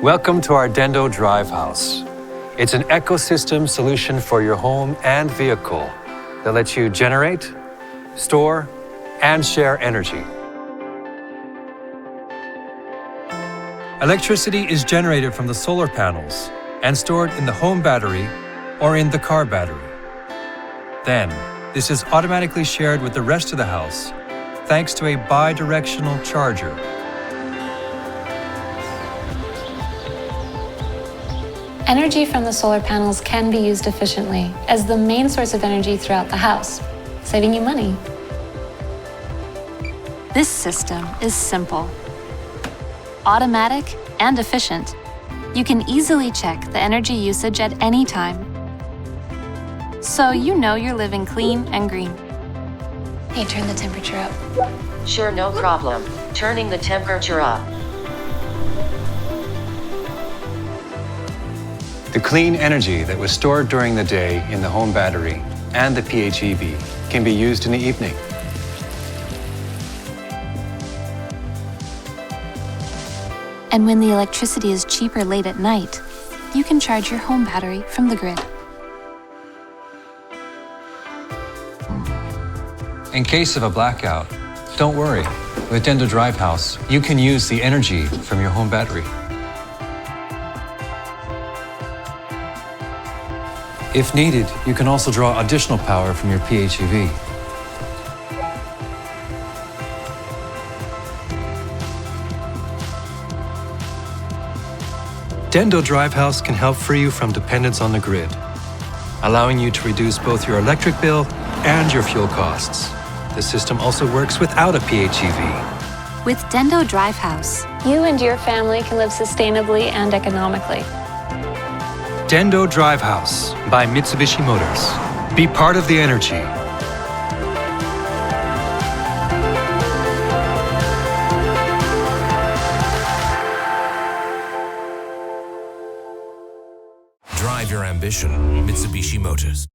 Welcome to our DENDO Drive House. It's an ecosystem solution for your home and vehicle that lets you generate, store, and share energy. Electricity is generated from the solar panels and stored in the home battery or in the car battery. Then, this is automatically shared with the rest of the house thanks to a bi-directional charger. Energy from the solar panels can be used efficiently as the main source of energy throughout the house, saving you money. This system is simple, automatic, and efficient. You can easily check the energy usage at any time, so you know you're living clean and green. Hey, turn the temperature up. Sure, no problem. Turning the temperature up. The clean energy that was stored during the day in the home battery and the PHEV can be used in the evening. And when the electricity is cheaper late at night, you can charge your home battery from the grid. In case of a blackout, don't worry. With DENDO Drive House, you can use the energy from your home battery. If needed, you can also draw additional power from your PHEV. DENDO Drive House can help free you from dependence on the grid, allowing you to reduce both your electric bill and your fuel costs. The system also works without a PHEV. With DENDO Drive House, You and your family can live sustainably and economically. DENDO Drive House by Mitsubishi Motors. Be part of the energy. Drive your ambition, Mitsubishi Motors.